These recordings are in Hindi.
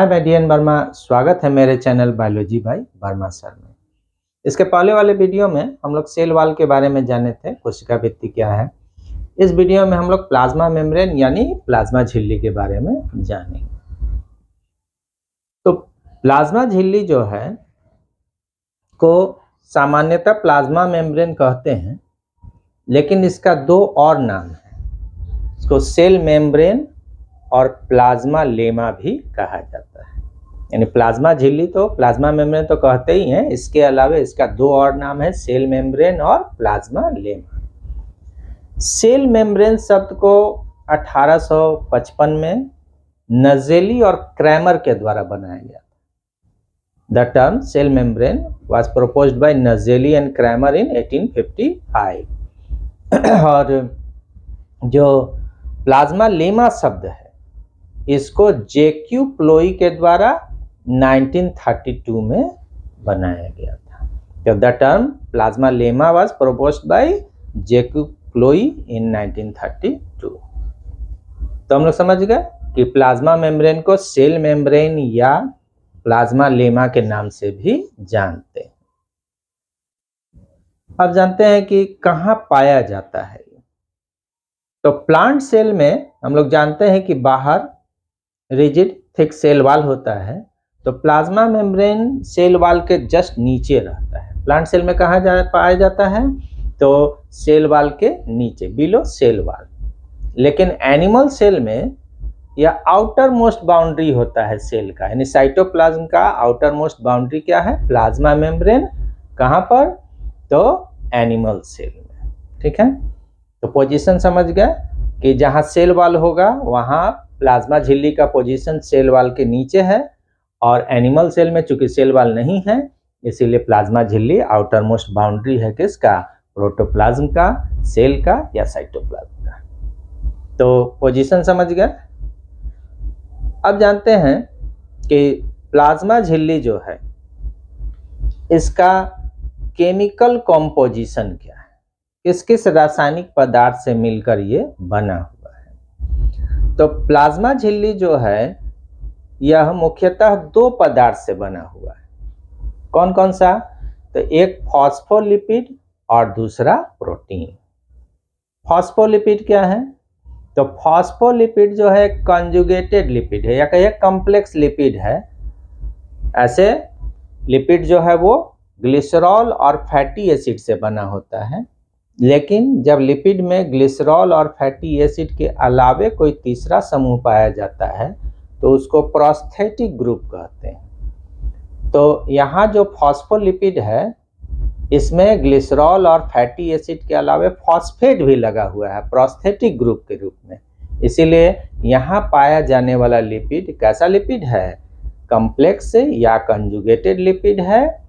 हाय मैं DN वर्मा, स्वागत है मेरे channel biology by Verma sir में। इसके पहले वाले वीडियो में हम लोग सेल वॉल के बारे में जाने थे, कोशिका भित्ति क्या है। इस वीडियो में हम लोग प्लाज्मा मेम्ब्रेन यानी प्लाज्मा झिल्ली के बारे में जानेंगे। तो प्लाज्मा झिल्ली जो है को सामान्यतः प्लाज्मा मेम्ब्रेन कहते हैं, लेकिन इसका दो और नाम है। इसको सेल मेम्ब्रेन और प्लाज्मा लेमा भी कहा जाता है। यानी प्लाज्मा झिल्ली तो प्लाज्मा मेम्ब्रेन तो कहते ही हैं, इसके अलावा इसका दो और नाम है, सेल मेम्ब्रेन और प्लाज्मा लेमा। सेल मेम्ब्रेन शब्द को 1855 में नजेली और क्रैमर के द्वारा बनाया गया था। The term cell membrane was proposed by Nageli and Cramer in 1855। और जो प्लाज्मा लेमा शब्द है, इसको जेक्यू प्लोई के द्वारा 1932 में बनाया गया था। तो the term plasmalemma was proposed by J Q Plowe in 1932। तो हम लोग समझ गए कि प्लाज्मा मेम्ब्रेन को सेल मेम्ब्रेन या प्लाज्मा लेमा के नाम से भी जानते हैं। अब जानते हैं कि कहाँ पाया जाता है। तो प्लांट सेल में हम लोग जानते हैं कि बाहर रिजिड थिक सेल वॉल होता है, तो प्लाज्मा मेम्ब्रेन सेल वॉल के जस्ट नीचे रहता है। प्लांट सेल में कहाँ पाया जाता है? तो सेल वॉल के नीचे, बिलो सेल वॉल। लेकिन एनिमल सेल में यह आउटर मोस्ट बाउंड्री होता है सेल का, यानी साइटोप्लाज्म का आउटर मोस्ट बाउंड्री क्या है? Plasma membrane. कहाँ पर? तो एनिमल सेल में। ठीक है, तो पोजीशन समझ गए कि जहाँ सेल वॉल होगा वहाँ प्लाज्मा झिल्ली का पोजीशन सेल वॉल के नीचे है, और एनिमल सेल में चूंकि सेल वॉल नहीं है, इसीलिए प्लाज्मा झिल्ली आउटर मोस्ट बाउंड्री है किसका? प्रोटोप्लाज्म का, सेल का या साइटोप्लाज्म का। तो पोजीशन समझ गए। अब जानते हैं कि प्लाज्मा झिल्ली जो है, इसका केमिकल कॉम्पोजिशन क्या है, किस किस रासायनिक पदार्थ से मिलकर ये बना हुआ है। तो प्लाज्मा झिल्ली जो है यह मुख्यतः दो पदार्थ से बना हुआ है। कौन कौन सा? तो एक फॉस्फोलिपिड और दूसरा प्रोटीन। फॉस्फोलिपिड क्या है? तो फॉस्फोलिपिड जो है कंजुगेटेड लिपिड है या कहिए कॉम्प्लेक्स लिपिड है। ऐसे लिपिड जो है वो ग्लिसरॉल और फैटी एसिड से बना होता है, लेकिन जब लिपिड में ग्लिसरॉल और फैटी एसिड के अलावे कोई तीसरा समूह पाया जाता है तो उसको प्रोस्थेटिक ग्रुप कहते हैं। तो यहाँ जो फॉस्फोलिपिड है, इसमें ग्लिसरॉल और फैटी एसिड के अलावे फॉस्फेट भी लगा हुआ है प्रोस्थेटिक ग्रुप के रूप में। इसीलिए यहाँ पाया जाने वाला लिपिड कैसा लिपिड है? कॉम्प्लेक्स या कंजुगेटेड लिपिड है,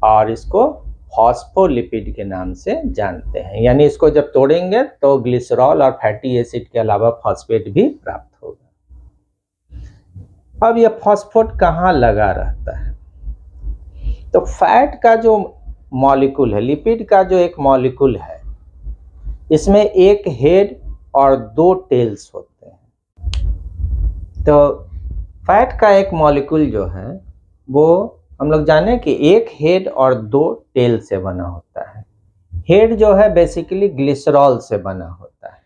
और इसको फॉस्फोलिपिड के नाम से जानते हैं। यानी इसको जब तोड़ेंगे तो ग्लिसरॉल और फैटी एसिड के अलावा फॉस्फेट भी प्राप्त होगा। अब यह फॉस्फेट कहाँ लगा रहता है? तो फैट का जो मॉलिक्यूल है, लिपिड का जो एक मॉलिक्यूल है, इसमें एक हेड और दो टेल्स होते हैं। तो फैट का एक मॉलिक्यूल जो है वो हम लोग जाने कि एक हेड और दो टेल से बना होता है। हेड जो है बेसिकली ग्लिसरॉल से बना होता है,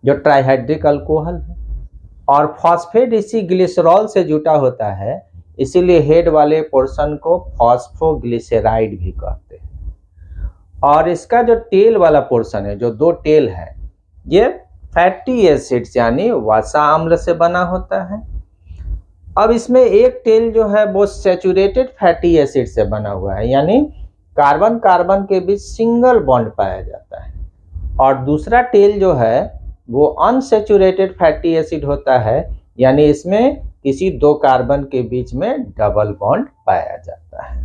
जो ट्राइहाइड्रिक अल्कोहल है, और फॉस्फेट इसी ग्लिसरॉल से जुटा होता है, इसीलिए हेड वाले पोर्शन को फॉस्फोग्लिसराइड भी कहते हैं। और इसका जो टेल वाला पोर्शन है, जो दो टेल है, ये फैटी एसिड्स यानी वसा अम्ल से बना होता है। अब इसमें एक टेल जो है वो सैचुरेटेड फैटी एसिड से बना हुआ है, यानी कार्बन कार्बन के बीच सिंगल बॉन्ड पाया जाता है, और दूसरा टेल जो है वो अनसैचुरेटेड फैटी एसिड होता है, यानी इसमें किसी दो कार्बन के बीच में डबल बॉन्ड पाया जाता है।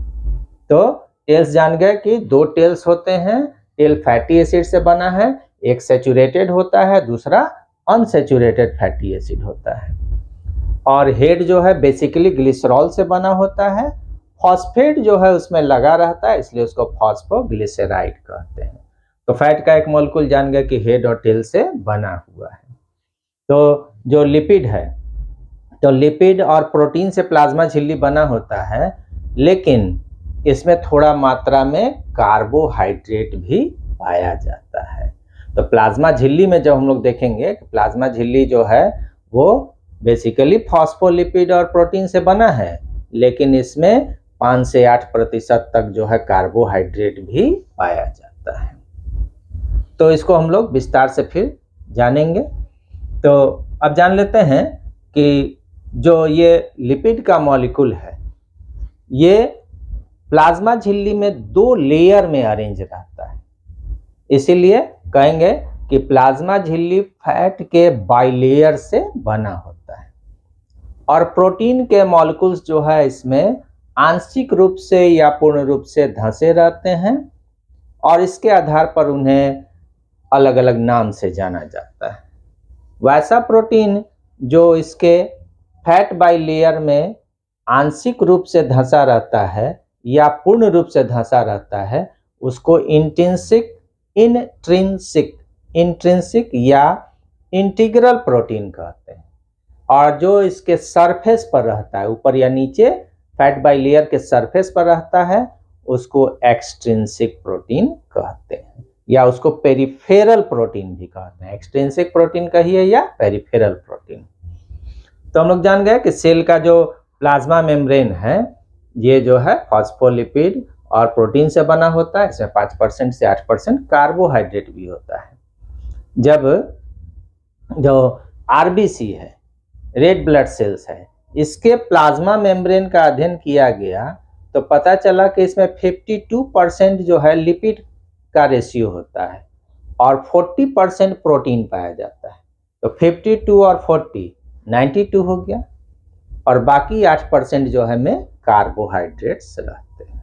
तो टेल्स जान गए कि दो टेल्स होते हैं, टेल फैटी एसिड से बना है, एक सैचुरेटेड होता है, दूसरा अनसैचुरेटेड फैटी एसिड होता है। और हेड जो है बेसिकली ग्लिसरॉल से बना होता है, फॉस्फेट जो है उसमें लगा रहता है, इसलिए उसको फॉस्फोग्लिसराइड कहते हैं। तो फैट का एक मॉलिक्यूल जान गए कि हेड और टेल से बना हुआ है। तो जो लिपिड है, तो लिपिड और प्रोटीन से प्लाज्मा झिल्ली बना होता है, लेकिन इसमें थोड़ा मात्रा में कार्बोहाइड्रेट भी पाया जाता है। तो प्लाज्मा झिल्ली में जब हम लोग देखेंगे, प्लाज्मा झिल्ली जो है वो बेसिकली फॉस्फोलिपिड और प्रोटीन से बना है, लेकिन इसमें 5 से 8% तक जो है कार्बोहाइड्रेट भी पाया जाता है। तो इसको हम लोग विस्तार से फिर जानेंगे। तो अब जान लेते हैं कि जो ये लिपिड का मॉलिक्यूल है, ये प्लाज्मा झिल्ली में 2 लेयर में अरेंज रहता है। इसीलिए कहेंगे कि प्लाज्मा झिल्ली फैट के बाइलेयर से बना होता है, और प्रोटीन के मॉलिक्यूल्स जो है इसमें आंशिक रूप से या पूर्ण रूप से धंसे रहते हैं, और इसके आधार पर उन्हें अलग अलग नाम से जाना जाता है। वैसा प्रोटीन जो इसके फैट बाइलेयर में आंशिक रूप से धंसा रहता है या पूर्ण रूप से धंसा रहता है, उसको इंट्रिंसिक या इंटीग्रल प्रोटीन कहते हैं। और जो इसके सरफेस पर रहता है, ऊपर या नीचे फैट बाइलेयर के सरफेस पर रहता है, उसको एक्सट्रिंसिक प्रोटीन कहते हैं, या उसको पेरिफेरल प्रोटीन भी कहते हैं। एक्सट्रिंसिक प्रोटीन कहिए या पेरिफेरल प्रोटीन। तो हम लोग जान गए कि सेल का जो प्लाज्मा मेम्ब्रेन है, ये जो है फॉस्फोलिपिड और प्रोटीन से बना होता है। इसमें 5% से 8% कार्बोहाइड्रेट भी होता है। जब जो आरबीसी है, रेड ब्लड सेल्स है, इसके प्लाज्मा मेम्ब्रेन का अध्ययन किया गया तो पता चला कि इसमें 52% जो है लिपिड का रेशियो होता है और 40% प्रोटीन पाया जाता है। तो 52 और 40 92 हो गया, और बाकी 8% जो है में कार्बोहाइड्रेट्स रहते हैं।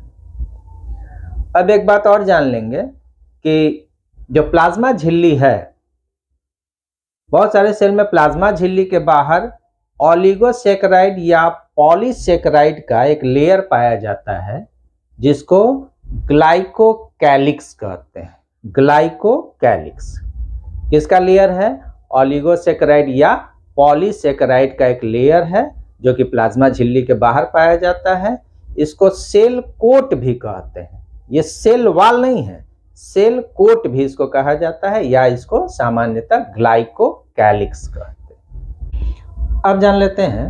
अब एक बात और जान लेंगे कि जो प्लाज्मा झिल्ली है, बहुत सारे सेल में प्लाज्मा झिल्ली के बाहर ओलिगोसैकेराइड या पॉलीसैकेराइड का एक लेयर पाया जाता है, जिसको ग्लाइकोकैलिक्स कहते हैं। ग्लाइकोकैलिक्स किसका लेयर है? ओलिगोसैकेराइड या पॉलीसैकेराइड का एक लेयर है, जो कि प्लाज्मा झिल्ली के बाहर पाया जाता है। इसको सेल कोट भी कहते हैं। ये सेल वाल नहीं है, सेल कोट भी इसको कहा जाता है, या इसको सामान्यतः ग्लाइकोकैलिक्स कहते हैं। अब जान लेते हैं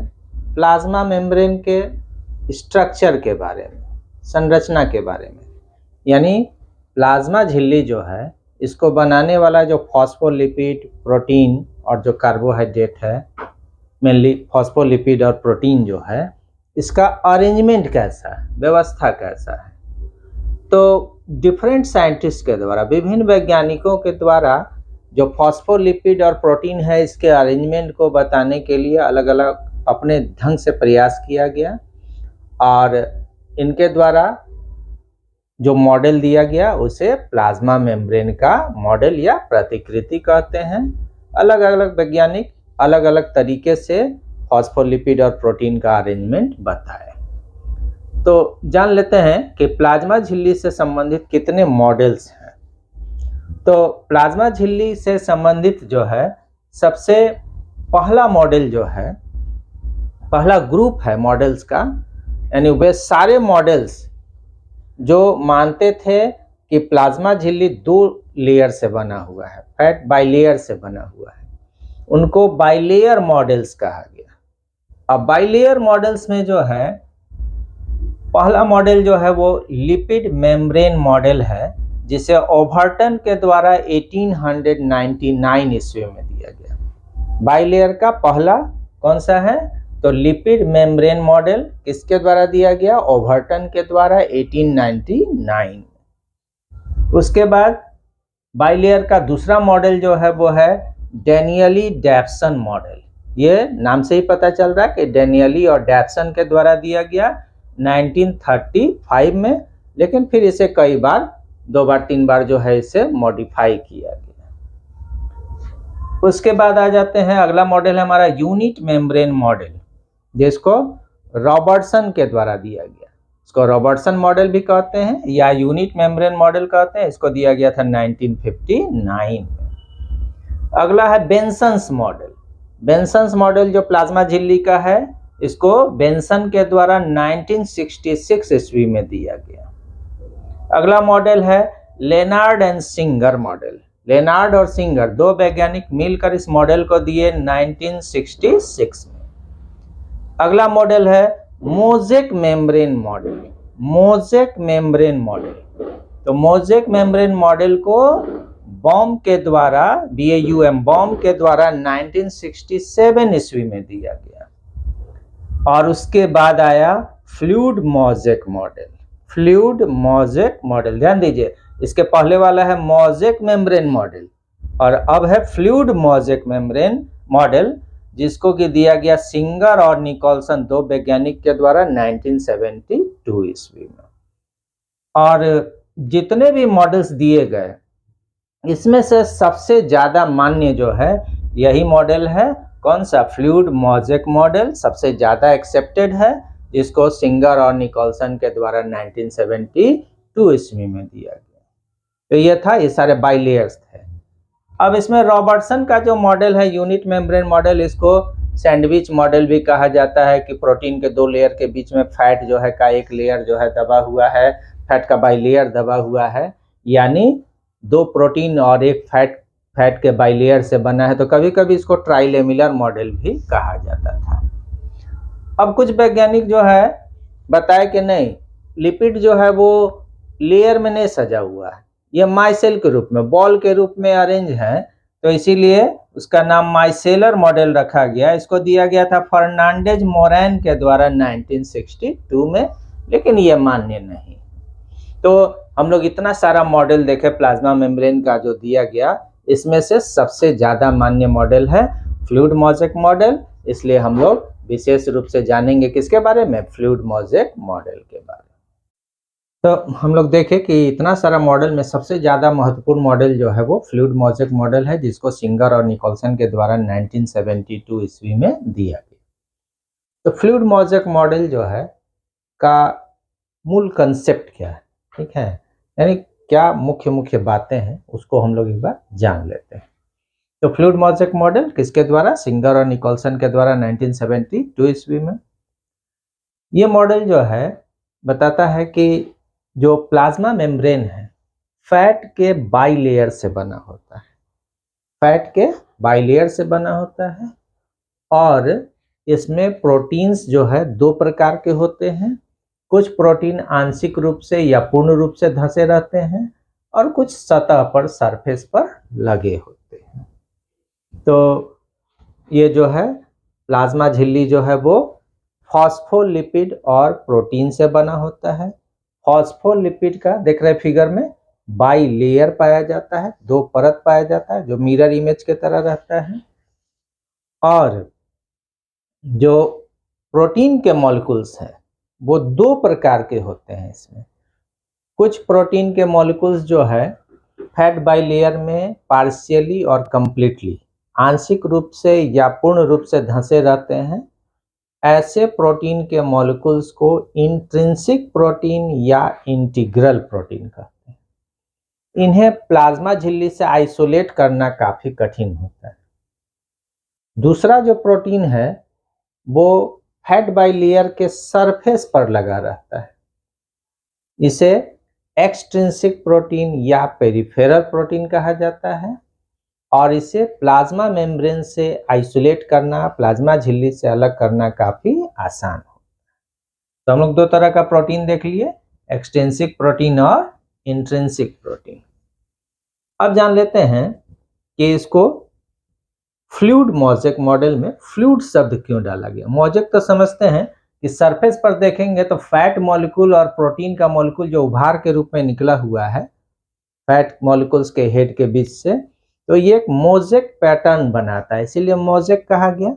प्लाज्मा मेम्ब्रेन के स्ट्रक्चर के बारे में, संरचना के बारे में। यानी प्लाज्मा झिल्ली जो है, इसको बनाने वाला जो फॉस्फोलिपिड, प्रोटीन और जो कार्बोहाइड्रेट है, मेनली फॉस्फोलिपिड और प्रोटीन जो है, इसका अरेंजमेंट कैसा है, व्यवस्था कैसा है। तो डिफरेंट साइंटिस्ट के द्वारा, विभिन्न वैज्ञानिकों के द्वारा जो फॉस्फोलिपिड और प्रोटीन है, इसके अरेंजमेंट को बताने के लिए अलग अलग अपने ढंग से प्रयास किया गया, और इनके द्वारा जो मॉडल दिया गया उसे प्लाज्मा मेम्ब्रेन का मॉडल या प्रतिकृति कहते हैं। अलग अलग वैज्ञानिक अलग अलग तरीके से फॉस्फोलिपिड और प्रोटीन का अरेंजमेंट बताए। तो जान लेते हैं कि प्लाज्मा झिल्ली से संबंधित कितने मॉडल्स हैं। तो प्लाज्मा झिल्ली से संबंधित जो है, सबसे पहला मॉडल जो है, पहला ग्रुप है मॉडल्स का, यानी वे सारे मॉडल्स जो मानते थे कि प्लाज्मा झिल्ली 2 लेयर से बना हुआ है, फैट बाइलेयर से बना हुआ है, उनको बाइलेयर मॉडल्स कहा गया। अब बाइलेयर मॉडल्स में जो है, पहला मॉडल जो है वो लिपिड मेम्ब्रेन मॉडल है, जिसे ओवर्टन के द्वारा 1899 ईस्वी में दिया गया। बाइलेयर का पहला कौन सा है? तो लिपिड मेम्ब्रेन मॉडल किसके द्वारा दिया गया? ओवर्टन के द्वारा 1899। उसके बाद बाइलेयर का दूसरा मॉडल जो है वो है डेनियली डैप्सन मॉडल। ये नाम से ही पता चल रहा है कि डेनियली और डैप्सन के द्वारा दिया गया 1935 में, लेकिन फिर इसे कई बार, 2 बार 3 बार जो है इसे मॉडिफाई किया गया। उसके बाद आ जाते हैं, अगला मॉडल है हमारा यूनिट मेम्ब्रेन मॉडल, जिसको रॉबर्टसन के द्वारा दिया गया। इसको रॉबर्टसन मॉडल भी कहते हैं या यूनिट मेम्ब्रेन मॉडल कहते हैं। इसको दिया गया था 1959 में। अगला है बेंसन्स मॉडल। बेंसन्स मॉडल जो प्लाज्मा झिल्ली का है, इसको बेंसन के द्वारा 1966 ईस्वी में दिया गया। अगला मॉडल है Lenard and Singer model. Lenard और सिंगर दो वैज्ञानिक मिलकर इस मॉडल को दिए 1966 में। अगला मॉडल है mosaic membrane model. Mosaic membrane model, तो मोज़ेक मेम्ब्रेन मॉडल को बॉम के द्वारा BAUM बॉम के द्वारा 1967 ईस्वी में दिया गया। और उसके बाद आया fluid mosaic model. Fluid mosaic model, ध्यान दीजिए, इसके पहले वाला है मोज़ेक मेम्ब्रेन मॉडल और अब है फ्लूइड मोज़ेक मेम्ब्रेन मॉडल, जिसको कि दिया गया सिंगर और निकोलसन दो वैज्ञानिक के द्वारा 1972 ईस्वी में। और जितने भी मॉडल्स दिए गए, इसमें से सबसे ज्यादा मान्य जो है यही मॉडल है। कौन सा? फ्लूइड मोज़ेक मॉडल सबसे ज्यादा एक्सेप्टेड है, जिसको सिंगर और निकोलसन के द्वारा 1972 ईस्वी में दिया गया। तो ये था, ये सारे बाइलेयर्स थे। अब इसमें रॉबर्टसन का जो मॉडल है यूनिट मेम्ब्रेन मॉडल, इसको सैंडविच मॉडल भी कहा जाता है कि प्रोटीन के दो लेयर के बीच में फैट जो है का एक लेयर जो है दबा हुआ है, फैट का बाइलेयर दबा हुआ है, यानी दो प्रोटीन और एक फैट के बाइलेयर से बना है। तो कभी कभी इसको ट्राइलेमिलर मॉडल भी कहा जाता था। अब कुछ वैज्ञानिक जो है बताए कि नहीं, लिपिड जो है वो लेयर में नहीं सजा हुआ है, ये माइसेल के रूप में, बॉल के रूप में अरेंज है, तो इसीलिए उसका नाम माइसेलर मॉडल रखा गया। इसको दिया गया था फर्नांडेज मोरैन के द्वारा 1962 में, लेकिन ये मान्य नहीं। तो हम लोग इतना सारा मॉडल देखे प्लाज्मा मेम्ब्रेन का जो दिया गया, इसमें से सबसे ज्यादा मान्य मॉडल है फ्लूइड मोज़ेक मॉडल, इसलिए हम लोग विशेष रूप से जानेंगे किसके बारे में? फ्लूइड मोज़ेक मॉडल के बारे में। तो हम लोग देखें कि इतना सारा मॉडल में सबसे ज़्यादा महत्वपूर्ण मॉडल जो है वो फ्लूइड मोज़ेक मॉडल है, जिसको सिंगर और निकोलसन के द्वारा 1972 ईस्वी में दिया गया। तो फ्लूइड मोज़ेक मॉडल जो है का मूल कंसेप्ट क्या है, ठीक है, यानी क्या मुख्य बातें हैं, उसको हम लोग एक बार जान लेते हैं। तो फ्लूइड मोज़ेक मॉडल किसके द्वारा? सिंगर और निकोलसन के द्वारा 1972 ईस्वी में। ये मॉडल जो है बताता है कि जो प्लाज्मा मेम्ब्रेन है फैट के बाइलेयर से बना होता है, फैट के बाइलेयर से बना होता है, और इसमें प्रोटीन्स जो है दो प्रकार के होते हैं। कुछ प्रोटीन आंशिक रूप से या पूर्ण रूप से धंसे रहते हैं और कुछ सतह पर, सरफेस पर लगे होते हैं। तो ये जो है प्लाज्मा झिल्ली जो है वो फॉस्फोलिपिड और प्रोटीन से बना होता है। फॉस्फोलिपिड का देख रहे फिगर में बाई लेयर पाया जाता है, दो परत पाया जाता है जो मिरर इमेज के तरह रहता है। और जो प्रोटीन के मॉलिक्यूल्स हैं वो दो प्रकार के होते हैं। इसमें कुछ प्रोटीन के मॉलिक्यूल्स जो है फैट बाई लेयर में पार्शियली और कंप्लीटली, आंशिक रूप से या पूर्ण रूप से धंसे रहते हैं। ऐसे प्रोटीन के मॉलिक्यूल्स को इंट्रिंसिक प्रोटीन या इंटीग्रल प्रोटीन कहते हैं। इन्हें प्लाज्मा झिल्ली से आइसोलेट करना काफी कठिन होता है। दूसरा जो प्रोटीन है वो फैट बाई लेयर के सरफेस पर लगा रहता है। इसे एक्सट्रिंसिक प्रोटीन या पेरिफेरल प्रोटीन कहा जाता है, और इसे प्लाज्मा मेम्ब्रेन से आइसोलेट करना, प्लाज्मा झिल्ली से अलग करना काफी आसान होता है। तो हम लोग दो तरह का प्रोटीन देख लिए, एक्सट्रिंसिक प्रोटीन और इंट्रिंसिक प्रोटीन। अब जान लेते हैं कि इसको फ्लूइड मोज़ेक मॉडल में फ्लूइड शब्द क्यों डाला गया। मोज़ेक तो समझते हैं कि सरफेस पर देखेंगे तो फैट मॉलिक्यूल और प्रोटीन का मॉलिक्यूल जो उभार के रूप में निकला हुआ है फैट मॉलिक्यूल्स के हेड के बीच से, तो ये एक मोज़ेक पैटर्न बनाता है, इसीलिए मोज़ेक कहा गया।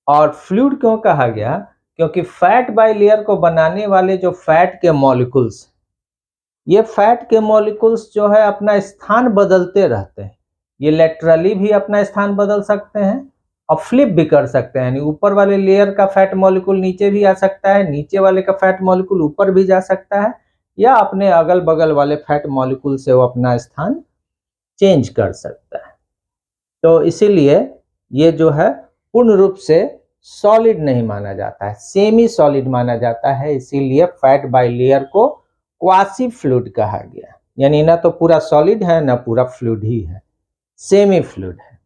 और फ्लूइड क्यों कहा गया? क्योंकि फैट बाई लेयर को बनाने वाले जो फैट के मॉलिक्यूल्स, ये फैट के मॉलिक्यूल्स जो है अपना स्थान बदलते रहते हैं। ये लेटरली भी अपना स्थान बदल सकते हैं और फ्लिप भी कर सकते हैं, यानी ऊपर वाले लेयर का फैट मॉलिक्यूल नीचे भी आ सकता है, नीचे वाले का फैट मॉलिक्यूल ऊपर भी जा सकता है, या अपने अगल बगल वाले फैट मॉलिक्यूल से वो अपना स्थान चेंज कर सकता है। तो इसीलिए ये जो है पूर्ण रूप से सॉलिड नहीं माना जाता है, सेमी सॉलिड माना जाता है। इसीलिए फैट बाइलेयर को क्वासी फ्लूइड कहा गया, यानी ना तो पूरा सॉलिड है ना पूरा फ्लूइड ही है, सेमी फ्लूइड है।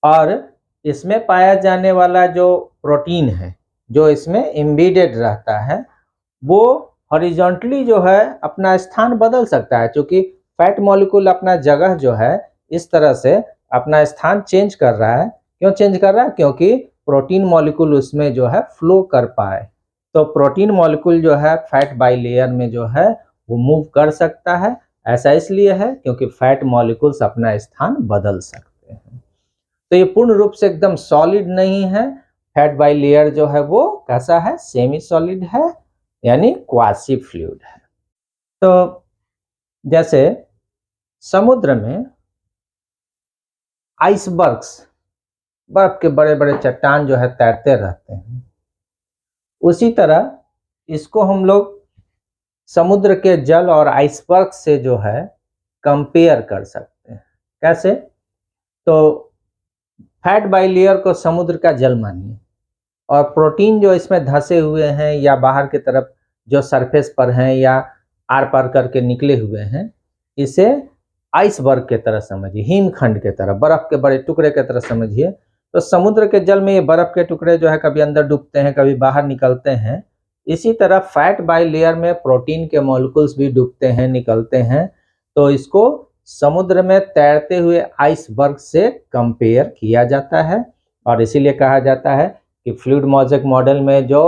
और इसमें पाया जाने वाला जो प्रोटीन है जो इसमें एम्बेडेड रहता है वो हॉरिजॉन्टली जो है अपना स्थान बदल सकता है, क्योंकि फैट मॉलिक्यूल अपना जगह जो है इस तरह से अपना स्थान चेंज कर रहा है। क्यों चेंज कर रहा है? क्योंकि प्रोटीन मॉलिक्यूल उसमें जो है फ्लो कर पाए। तो प्रोटीन मॉलिक्यूल जो है फैट बाइलेयर में जो है वो मूव कर सकता है। ऐसा इसलिए है क्योंकि फैट मॉलिक्यूल्स अपना स्थान बदल सकते हैं। तो ये पूर्ण रूप से एकदम सॉलिड नहीं है। फैट बाइलेयर जो है वो कैसा है? सेमी सॉलिड है, यानी क्वासी फ्लूइड है। तो जैसे समुद्र में आइसबर्ग्स, बर्फ के बड़े बड़े चट्टान जो है तैरते रहते हैं, उसी तरह इसको हम लोग समुद्र के जल और आइसबर्ग से जो है कंपेयर कर सकते हैं। कैसे? तो फैट बाइलेयर को समुद्र का जल मानिए और प्रोटीन जो इसमें धसे हुए हैं या बाहर की तरफ जो सरफेस पर हैं या आर पार करके निकले हुए हैं, इसे आइसबर्ग के तरह समझिए, हिमखंड के तरह, बर्फ के बड़े टुकड़े के तरह समझिए। तो समुद्र के जल में ये बर्फ के टुकड़े जो है कभी अंदर डूबते हैं कभी बाहर निकलते हैं। इसी तरह फैट बाइलेयर में प्रोटीन के मॉलिक्यूल्स भी डूबते हैं निकलते हैं। तो इसको समुद्र में तैरते हुए आइसबर्ग से कंपेयर किया जाता है और इसीलिए कहा जाता है कि फ्लूइड मोज़ेक मॉडल में जो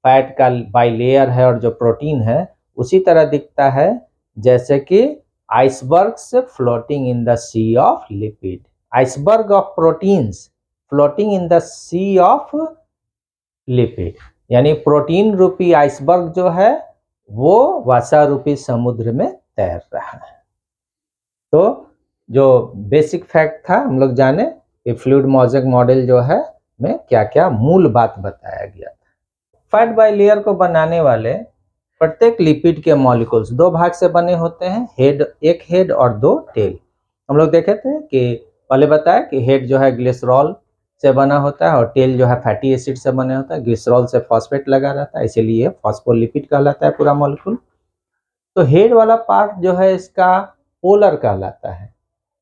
फैट का बाइलेयर है और जो प्रोटीन है उसी तरह दिखता है जैसे कि icebergs floating in the sea of lipid, iceberg of proteins floating in the sea of lipid, यानी प्रोटीन रूपी आइसबर्ग जो है वो वसा रूपी समुद्र में तैर रहा है। तो जो बेसिक फैक्ट था हम लोग जाने कि फ्लूइड मोज़ेक मॉडल जो है में क्या क्या मूल बात बताया गया था। फैट बाइलेयर को बनाने वाले प्रत्येक लिपिड के मॉलिक्यूल्स दो भाग से बने होते हैं, हेड, एक हेड और दो टेल। हम लोग देखे थे कि पहले बताया कि हेड जो है ग्लिसरॉल से बना होता है और टेल जो है फैटी एसिड से बने होता है। ग्लिसरॉल से फॉस्फेट लगा रहता है, इसीलिए फॉस्फोलिपिड कहलाता है पूरा मॉलिक्यूल। तो हेड वाला पार्ट जो है इसका पोलर कहलाता है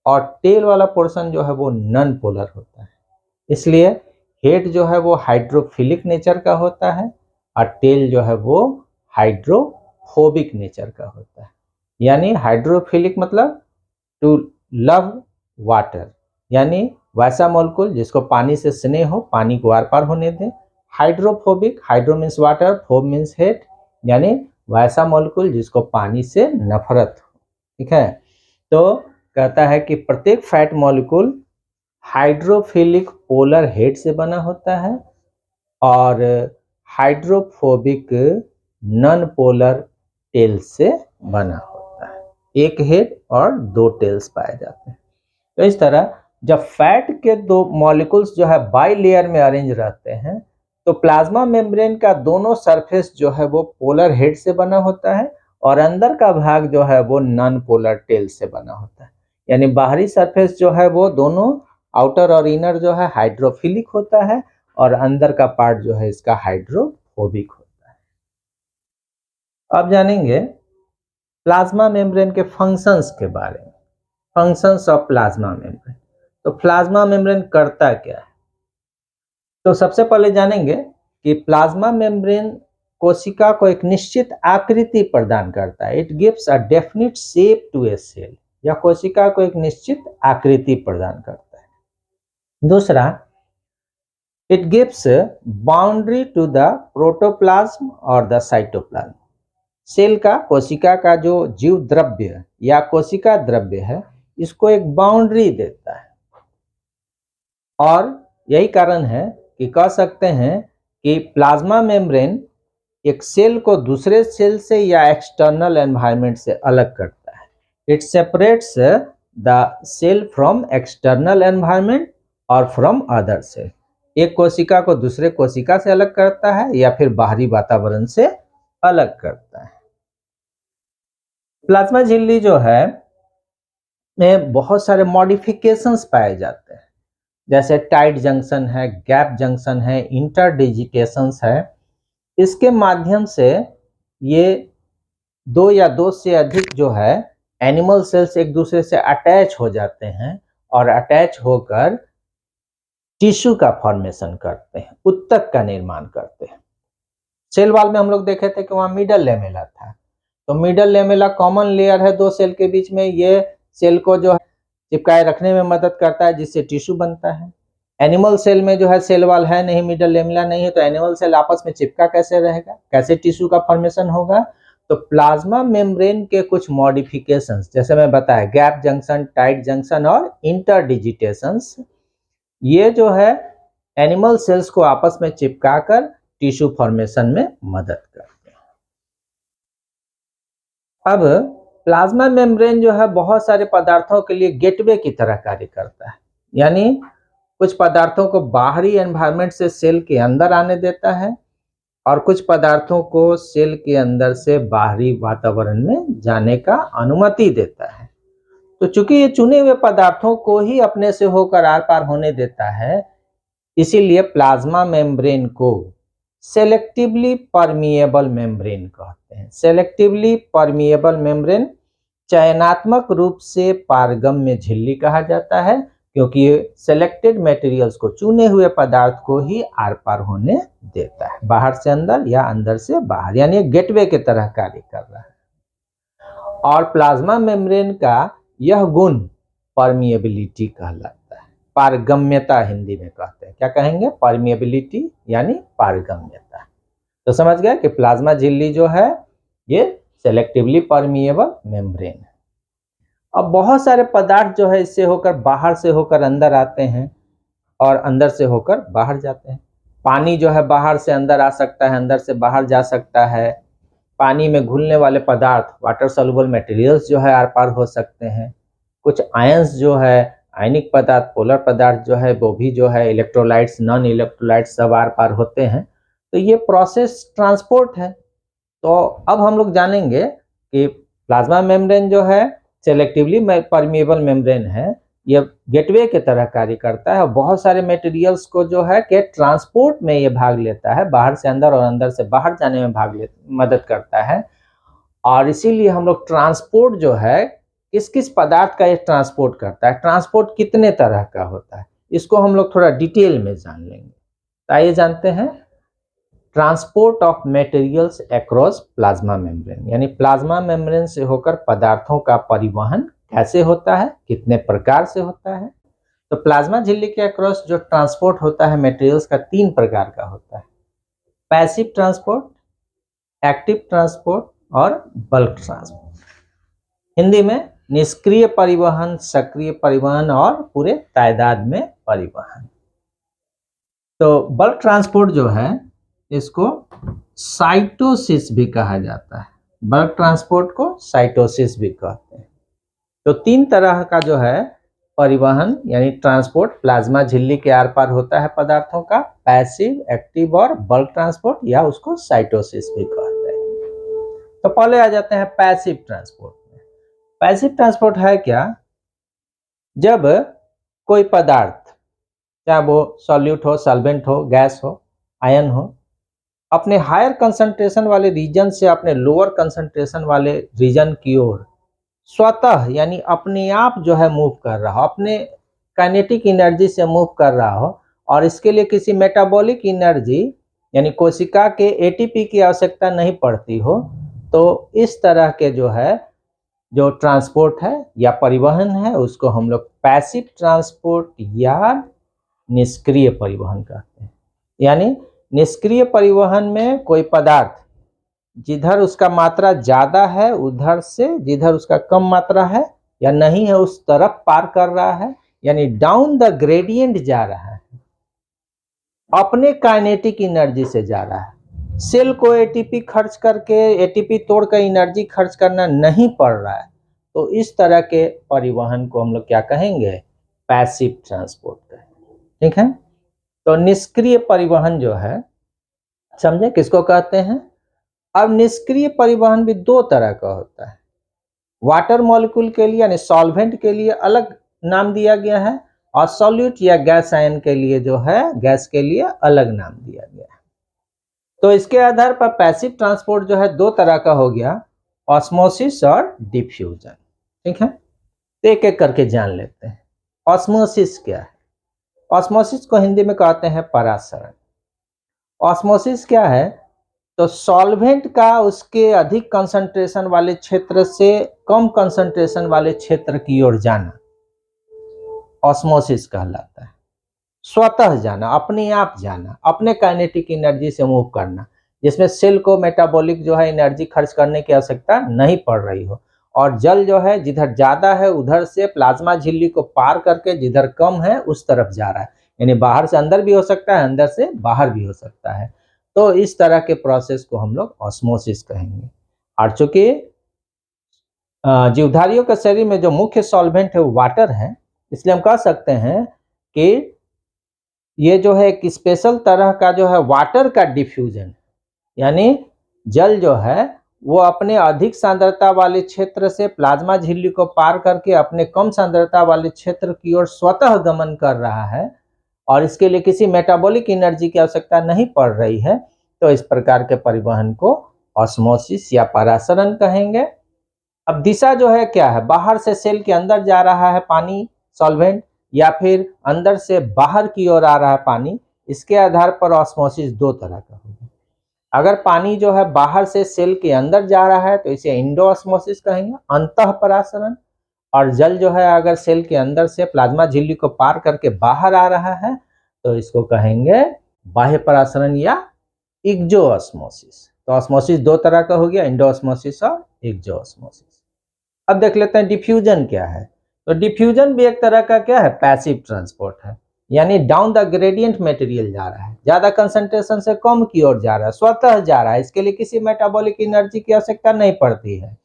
और टेल वाला पोर्शन जो है वो नॉन पोलर होता है। इसलिए हेड जो है वो हाइड्रोफिलिक नेचर का होता है और टेल जो है वो हाइड्रोफोबिक नेचर का होता है। यानी हाइड्रोफिलिक मतलब टू लव वाटर, यानी वैसा मॉलिक्यूल जिसको पानी से स्नेह हो, पानी को आर पार होने दें। Hydrophobic, hydro means water, fob means hate, यानी वैसा मॉलिक्यूल जिसको पानी से नफरत हो। ठीक है, तो कहता है कि प्रत्येक fat molecule hydrophilic polar head से बना होता है और हाइड्रोफोबिक नॉन पोलर टेल से बना होता है। एक हेड और दो टेल्स पाए जाते हैं। तो इस तरह जब फैट के दो मॉलिक्यूल्स जो है बाइलेयर में अरेंज रहते हैं तो प्लाज्मा मेम्ब्रेन का दोनों सरफेस जो है वो पोलर हेड से बना होता है और अंदर का भाग जो है वो नॉन पोलर टेल से बना होता है। यानी बाहरी सरफेस जो है वो दोनों आउटर और इनर जो है हाइड्रोफिलिक होता है और अंदर का पार्ट जो है इसका हाइड्रोफोबिक होता है। अब जानेंगे प्लाज्मा मेम्ब्रेन के फंक्शंस के बारे में। Functions of plasma membrane. तो प्लाज्मा मेम्ब्रेन करता क्या है? तो सबसे पहले जानेंगे कि प्लाज्मा मेम्ब्रेन कोशिका को एक निश्चित आकृति प्रदान करता है। It gives a definite shape to a cell. यह कोशिका को एक निश्चित आकृति प्रदान करता है। दूसरा, it gives boundary to the protoplasm और द साइटोप्लाज्म। सेल का, कोशिका का जो जीव द्रव्य या कोशिका द्रव्य है इसको एक बाउंड्री देता है और यही कारण है कि कह सकते हैं कि प्लाज्मा मेम्ब्रेन एक सेल को दूसरे सेल से या एक्सटर्नल एनवायरनमेंट से अलग करता है। It separates the cell from external environment और फ्रॉम अदर सेल। एक कोशिका को दूसरे कोशिका से अलग करता है या फिर बाहरी वातावरण से अलग करता है। प्लाज्मा झिल्ली जो है में बहुत सारे मॉडिफिकेशंस पाए जाते हैं। जैसे टाइट जंक्शन है, गैप जंक्शन है, इंटरडिजिटेशंस है। इसके माध्यम से ये दो या दो से अधिक जो है एनिमल सेल्स एक दूसरे से अटैच हो जाते हैं और अटैच होकर टिश्यू का फॉर्मेशन करते हैं, उत्तक का निर्माण करते हैं। सेल वॉल में हम लोग देखे थे कि वहां मिडल लेमेला था, तो मिडल लेमेला कॉमन लेयर है दो सेल के बीच में, ये सेल को जो है चिपकाए रखने में मदद करता है जिससे टिश्यू बनता है। एनिमल सेल में जो है सेल वॉल है नहीं, मिडल लेमेला नहीं है, तो एनिमल सेल आपस में चिपका कैसे रहेगा, कैसे टिश्यू का फॉर्मेशन होगा। तो प्लाज्मा मेम्ब्रेन के कुछ मॉडिफिकेशंस, जैसे मैं बताया गैप जंक्शन, टाइट जंक्शन और इंटरडिजिटेशंस, ये जो है एनिमल सेल्स को आपस में चिपकाकर टिश्यू फॉर्मेशन में मदद करते हैं। अब प्लाज्मा मेम्ब्रेन जो है बहुत सारे पदार्थों के लिए गेटवे की तरह कार्य करता है, यानी कुछ पदार्थों को बाहरी एनवायरनमेंट से सेल के अंदर आने देता है और कुछ पदार्थों को सेल के अंदर से बाहरी वातावरण में जाने का अनुमति देता है। तो चूंकि ये चुने हुए पदार्थों को ही अपने से होकर आर पार होने देता है, इसीलिए प्लाज्मा मेम्ब्रेन को सेलेक्टिवली परमिएबल मेम्ब्रेन कहते हैं। सेलेक्टिवली परमिएबल मेम्ब्रेन चयनात्मक रूप से पारगम्य झिल्ली कहा जाता है, क्योंकि ये सेलेक्टेड मटेरियल्स को, चुने हुए पदार्थ को ही आर पार होने देता है, बाहर से अंदर या अंदर से बाहर, यानी गेटवे की तरह कार्य कर रहा है। और प्लाज्मा मेम्ब्रेन का यह गुण परमिएबिलिटी कहलाता है, पारगम्यता हिंदी में कहते हैं। क्या कहेंगे? परमिएबिलिटी यानी पारगम्यता। तो समझ गए कि प्लाज्मा झिल्ली जो है ये सेलेक्टिवली परमिएबल मेम्ब्रेन है। अब बहुत सारे पदार्थ जो है इससे होकर, बाहर से होकर अंदर आते हैं और अंदर से होकर बाहर जाते हैं। पानी जो है बाहर से अंदर आ सकता है, अंदर से बाहर जा सकता है। पानी में घुलने वाले पदार्थ, वाटर सॉल्युबल मटेरियल्स जो है आर पार हो सकते हैं। कुछ आयंस जो है, आयनिक पदार्थ, पोलर पदार्थ जो है वो भी जो है, इलेक्ट्रोलाइट्स, नॉन इलेक्ट्रोलाइट्स सब आर पार होते हैं। तो ये प्रोसेस ट्रांसपोर्ट है। तो अब हम लोग जानेंगे कि प्लाज्मा मेम्ब्रेन जो है सेलेक्टिवली परमिएबल मेम्ब्रेन है, ये गेटवे की तरह कार्य करता है और बहुत सारे मटेरियल्स को जो है कि ट्रांसपोर्ट में ये भाग लेता है, बाहर से अंदर और अंदर से बाहर जाने में मदद करता है। और इसीलिए हम लोग ट्रांसपोर्ट जो है किस किस पदार्थ का ये ट्रांसपोर्ट करता है, ट्रांसपोर्ट कितने तरह का होता है, इसको हम लोग थोड़ा डिटेल में जान लेंगे। तो आइए जानते हैं transport of materials across plasma membrane, यानी प्लाज्मा मेम्ब्रेन से होकर पदार्थों का परिवहन कैसे होता है, कितने प्रकार से होता है। तो प्लाज्मा झिल्ली के अक्रॉस जो ट्रांसपोर्ट होता है मटेरियल्स का 3 प्रकार का होता है: पैसिव ट्रांसपोर्ट, एक्टिव ट्रांसपोर्ट और बल्क ट्रांसपोर्ट। हिंदी में निष्क्रिय परिवहन, सक्रिय परिवहन और पूरे तादाद में परिवहन। तो बल्क ट्रांसपोर्ट जो है इसको साइटोसिस भी कहा जाता है। बल्क ट्रांसपोर्ट को साइटोसिस भी कहते हैं। तो 3 तरह का जो है परिवहन यानी ट्रांसपोर्ट प्लाज्मा झिल्ली के आर पार होता है पदार्थों का: पैसिव, एक्टिव और बल्क ट्रांसपोर्ट, या उसको साइटोसिस भी कहते हैं। तो पहले आ जाते हैं पैसिव ट्रांसपोर्ट में। पैसिव ट्रांसपोर्ट है क्या? जब कोई पदार्थ, चाहे वो सॉल्यूट हो, सॉल्वेंट हो, गैस हो, आयन हो, अपने हायर कंसंट्रेशन वाले रीजन से अपने लोअर कंसंट्रेशन वाले रीजन की ओर स्वतः यानी अपने आप जो है मूव कर रहा हो, अपने काइनेटिक एनर्जी से मूव कर रहा हो, और इसके लिए किसी मेटाबॉलिक एनर्जी यानी कोशिका के एटीपी की आवश्यकता नहीं पड़ती हो, तो इस तरह के जो है जो ट्रांसपोर्ट है या परिवहन है उसको हम लोग पैसिव ट्रांसपोर्ट या निष्क्रिय परिवहन कहते हैं। यानी निष्क्रिय परिवहन में कोई पदार्थ जिधर उसका मात्रा ज्यादा है उधर से जिधर उसका कम मात्रा है या नहीं है उस तरफ पार कर रहा है, यानी डाउन द ग्रेडियंट जा रहा है, अपने काइनेटिक एनर्जी से जा रहा है। सेल को एटीपी खर्च करके, एटीपी तोड़कर एनर्जी खर्च करना नहीं पड़ रहा है, तो इस तरह के परिवहन को हम लोग क्या कहेंगे? पैसिव ट्रांसपोर्ट कहेंगे। ठीक है। तो निष्क्रिय परिवहन जो है, समझे किसको कहते हैं? अब निष्क्रिय परिवहन भी 2 तरह का होता है। वाटर मॉलिक्यूल के लिए यानी सॉल्वेंट के लिए अलग नाम दिया गया है और सॉल्यूट या गैस आयन के लिए जो है गैस के लिए अलग नाम दिया गया है। तो इसके आधार पर पैसिव ट्रांसपोर्ट जो है दो तरह का हो गया, ऑस्मोसिस और डिफ्यूजन। ठीक है, तो एक एक करके जान लेते हैं। ऑस्मोसिस क्या है? ऑस्मोसिस को हिंदी में कहते हैं परासरण। ऑस्मोसिस क्या है? तो सॉल्वेंट का उसके अधिक कंसंट्रेशन वाले क्षेत्र से कम कंसंट्रेशन वाले क्षेत्र की ओर जाना ऑस्मोसिस कहलाता है। स्वतः जाना, अपने आप जाना, अपने काइनेटिक एनर्जी से मूव करना, जिसमें सेल को मेटाबॉलिक जो है एनर्जी खर्च करने की आवश्यकता नहीं पड़ रही हो। और जल जो है जिधर ज्यादा है उधर से प्लाज्मा झिल्ली को पार करके जिधर कम है उस तरफ जा रहा है, यानी बाहर से अंदर भी हो सकता है, अंदर से बाहर भी हो सकता है। तो इस तरह के प्रोसेस को हम लोग ऑस्मोसिस कहेंगे। और चूंकि जीवधारियों के शरीर में जो मुख्य सॉल्वेंट है वो वाटर है, इसलिए हम कह सकते हैं कि ये जो है एक स्पेशल तरह का जो है वाटर का डिफ्यूजन, यानी जल जो है वो अपने अधिक सांद्रता वाले क्षेत्र से प्लाज्मा झिल्ली को पार करके अपने कम सांद्रता वाले क्षेत्र की ओर स्वतः गमन कर रहा है और इसके लिए किसी मेटाबॉलिक एनर्जी की आवश्यकता नहीं पड़ रही है। तो इस प्रकार के परिवहन को ऑस्मोसिस या परासरण कहेंगे। अब दिशा जो है क्या है? बाहर से सेल के अंदर जा रहा है पानी सॉल्वेंट, या फिर अंदर से बाहर की ओर आ रहा है पानी। इसके आधार पर ऑस्मोसिस दो तरह का होगा। अगर पानी जो है बाहर से सेल के अंदर जा रहा है तो इसे इंडोऑस्मोसिस कहेंगे, अंतः परासरण। और जल जो है अगर सेल के अंदर से प्लाज्मा झिल्ली को पार करके बाहर आ रहा है तो इसको कहेंगे बाह्य परासरण या इक्जोऑस्मोसिस। तो ऑस्मोसिस दो तरह का हो गया, इंडोऑस्मोसिस और इक्जोऑस्मोसिस। अब देख लेते हैं डिफ्यूजन क्या है। तो डिफ्यूजन भी एक तरह का क्या है? पैसिव ट्रांसपोर्ट है, यानी डाउन द ग्रेडियंट मटेरियल जा रहा है, ज्यादा कंसंट्रेशन से कम की ओर जा रहा है, स्वतः जा रहा है। इसके लिए किसी मेटाबॉलिक एनर्जी की आवश्यकता नहीं पड़ती है।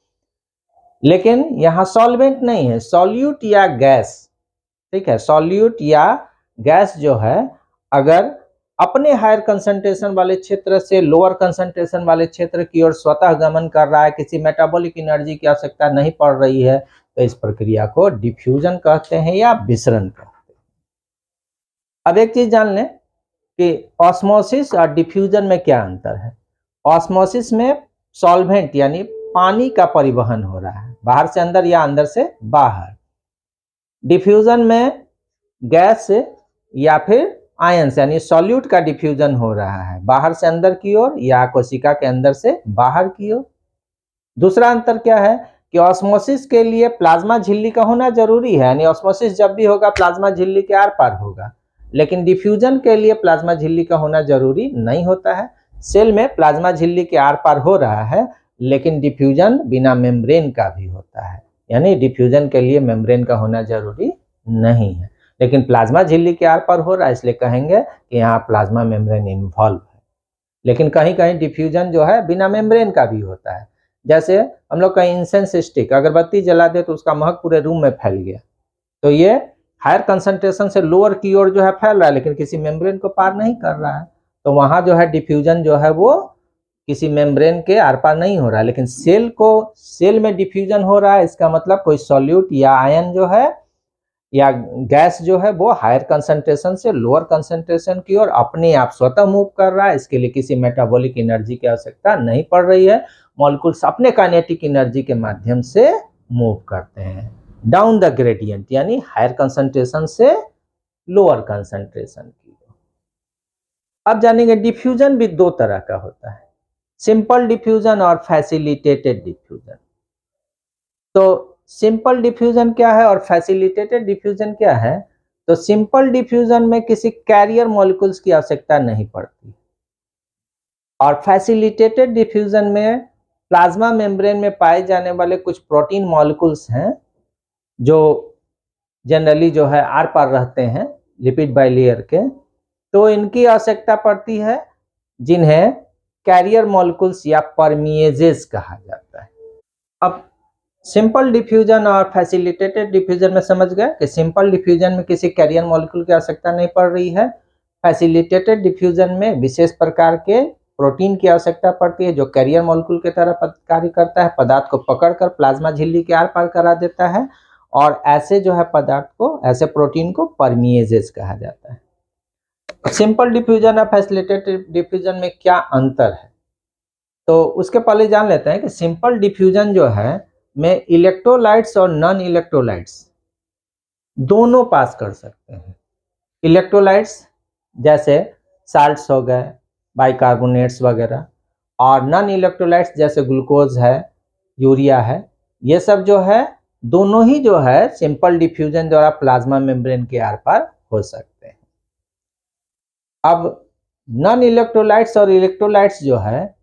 लेकिन यहाँ सॉल्वेंट नहीं है, सॉल्यूट या गैस। ठीक है, सॉल्यूट या गैस जो है अगर अपने हायर कंसंट्रेशन वाले क्षेत्र से लोअर कंसंट्रेशन वाले क्षेत्र की ओर स्वतः गमन कर रहा है, किसी मेटाबॉलिक एनर्जी की आवश्यकता नहीं पड़ रही है, तो इस प्रक्रिया को डिफ्यूजन कहते हैं या विसरण कहते हैं। अब एक चीज जान लें कि ऑस्मोसिस और डिफ्यूजन में क्या अंतर है। ऑस्मोसिस में सॉल्वेंट यानी पानी का परिवहन हो रहा है, बाहर से अंदर या अंदर से बाहर। डिफ्यूजन में गैस या फिर आयंस यानी सॉल्यूट का डिफ्यूजन हो रहा है, बाहर से अंदर की ओर या कोशिका के अंदर से बाहर की ओर। दूसरा अंतर क्या है कि ऑस्मोसिस के लिए प्लाज्मा झिल्ली का होना जरूरी है, यानी ऑस्मोसिस जब भी होगा प्लाज्मा झिल्ली के आर पार होगा। लेकिन डिफ्यूजन के लिए प्लाज्मा झिल्ली का होना जरूरी नहीं होता है। सेल में प्लाज्मा झिल्ली के आर पार हो रहा है, लेकिन डिफ्यूजन बिना मेम्ब्रेन का भी होता है, यानी डिफ्यूजन के लिए मेम्ब्रेन का होना जरूरी नहीं है। लेकिन प्लाज्मा झिल्ली के आर पार हो रहा है, इसलिए कहेंगे कि यहाँ प्लाज्मा मेम्ब्रेन इन्वॉल्व है। लेकिन कहीं कहीं डिफ्यूजन जो है बिना मेम्ब्रेन का भी होता है। जैसे हम लोग कहीं इंसेंस स्टिक अगरबत्ती जला दे तो उसका महक पूरे रूम में फैल गया, तो ये हायर कंसंट्रेशन से लोअर की ओर जो है फैल रहा है, लेकिन किसी मेम्ब्रेन को पार नहीं कर रहा है। तो वहां जो है डिफ्यूजन जो है वो किसी मेम्ब्रेन के आर पार नहीं हो रहा है। लेकिन सेल में डिफ्यूजन हो रहा है, इसका मतलब कोई सॉल्यूट या आयन जो है या गैस जो है वो हायर कंसंट्रेशन से लोअर कंसंट्रेशन की ओर अपने आप स्वतः मूव कर रहा है। इसके लिए किसी मेटाबॉलिक एनर्जी की आवश्यकता नहीं पड़ रही है। मॉलिक्यूल्स अपने काइनेटिक एनर्जी के माध्यम से मूव करते हैं डाउन द ग्रेडियंट, यानी हायर कंसंट्रेशन से लोअर कंसंट्रेशन की ओर। अब जानेंगे डिफ्यूजन भी दो तरह का होता है, सिंपल डिफ्यूजन और फैसिलिटेटेड डिफ्यूजन। तो सिंपल डिफ्यूजन क्या है और फैसिलिटेटेड डिफ्यूजन क्या है? तो सिंपल डिफ्यूजन में किसी कैरियर मॉलिक्यूल्स की आवश्यकता नहीं पड़ती, और फैसिलिटेटेड डिफ्यूजन में प्लाज्मा मेम्ब्रेन में पाए जाने वाले कुछ प्रोटीन मॉलिक्यूल्स हैं जो जनरली जो है आर पार रहते हैं लिपिड बाइलेयर के, तो इनकी आवश्यकता पड़ती है, जिन्हें कैरियर मॉलिक्यूल्स या परमिएजेस कहा जाता है। अब सिंपल डिफ्यूजन और फैसिलिटेटेड डिफ्यूजन में समझ गए कि सिंपल डिफ्यूजन में किसी कैरियर मॉलिक्यूल की आवश्यकता नहीं पड़ रही है। फैसिलिटेटेड डिफ्यूजन में विशेष प्रकार के प्रोटीन की आवश्यकता पड़ती है जो कैरियर मॉलिक्यूल की तरह कार्य करता है, पदार्थ को पकड़कर प्लाज्मा झिल्ली के आर पार करा देता है और ऐसे जो है पदार्थ को, ऐसे प्रोटीन को परमिएजेस कहा जाता है। सिंपल डिफ्यूजन और फैसिलिटेटेड डिफ्यूजन में क्या अंतर है, तो उसके पहले जान लेते हैं कि सिंपल डिफ्यूजन जो है में इलेक्ट्रोलाइट्स और नॉन इलेक्ट्रोलाइट्स दोनों पास कर सकते हैं। इलेक्ट्रोलाइट्स जैसे साल्ट्स हो गए, बाइकार्बोनेट्स वगैरह, और नॉन इलेक्ट्रोलाइट्स जैसे ग्लूकोज है, यूरिया है, ये सब जो है दोनों ही जो है सिंपल डिफ्यूजन द्वारा प्लाज्मा मेम्ब्रेन के आर पार हो सकते हैं। अब नॉन इलेक्ट्रोलाइट्स और इलेक्ट्रोलाइट्स जो है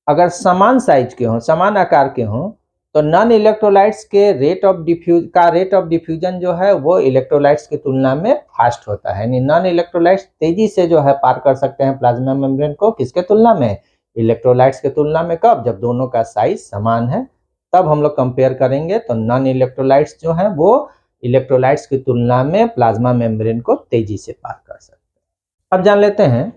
अगर समान साइज के हों, समान आकार के हों, तो नॉन इलेक्ट्रोलाइट्स के रेट ऑफ डिफ्यूजन जो है वो इलेक्ट्रोलाइट्स की तुलना में फास्ट होता है। यानी नॉन इलेक्ट्रोलाइट्स तेजी से जो है पार कर सकते हैं प्लाज्मा मेम्ब्रेन को, किसके तुलना में, इलेक्ट्रोलाइट्स के तुलना में। कब, जब दोनों का साइज समान है, तब हम लोग कंपेयर करेंगे तो नॉन इलेक्ट्रोलाइट्स जो है वो इलेक्ट्रोलाइट्स की तुलना में प्लाज्मा मेम्ब्रेन को तेजी से पार कर सकते हैं। अब जान लेते हैं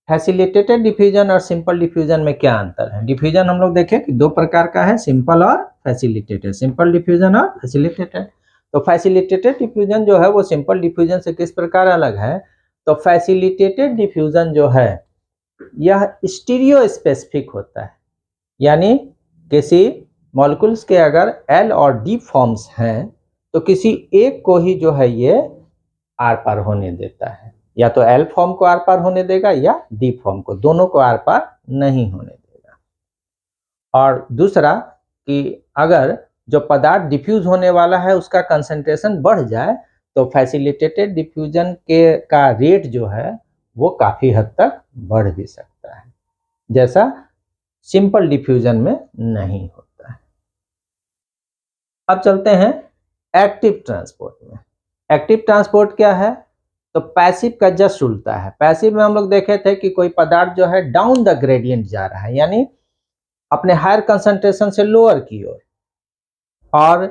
फैसिलिटेटेड डिफ्यूजन और सिंपल डिफ्यूजन में क्या अंतर है। डिफ्यूजन हम लोग देखें कि दो प्रकार का है, सिंपल और फैसिलिटेटेड, सिंपल डिफ्यूजन और फैसिलिटेटेड। तो फैसिलिटेटेड डिफ्यूजन जो है वो सिंपल डिफ्यूजन से किस प्रकार अलग है, तो फैसिलिटेटेड डिफ्यूजन जो है यह स्टीरियो स्पेसिफिक होता है, यानी किसी मॉलिक्यूल्स के अगर L और D फॉर्म्स हैं तो किसी एक को ही जो है ये आर पार होने देता है, या तो L फॉर्म को आर पार होने देगा या D फॉर्म को, दोनों को आर पार नहीं होने देगा। और दूसरा कि अगर जो पदार्थ डिफ्यूज होने वाला है उसका कंसंट्रेशन बढ़ जाए तो फैसिलिटेटेड डिफ्यूजन के का रेट जो है वो काफी हद तक बढ़ भी सकता है, जैसा सिंपल डिफ्यूजन में नहीं होता है। अब चलते हैं एक्टिव ट्रांसपोर्ट में। एक्टिव ट्रांसपोर्ट क्या है, तो पैसिव का जस्ट उल्टा है। पैसिव में हम लोग देखे थे कि कोई पदार्थ जो है डाउन द ग्रेडियंट जा रहा है, यानी अपने हायर कंसंट्रेशन से लोअर की ओर, और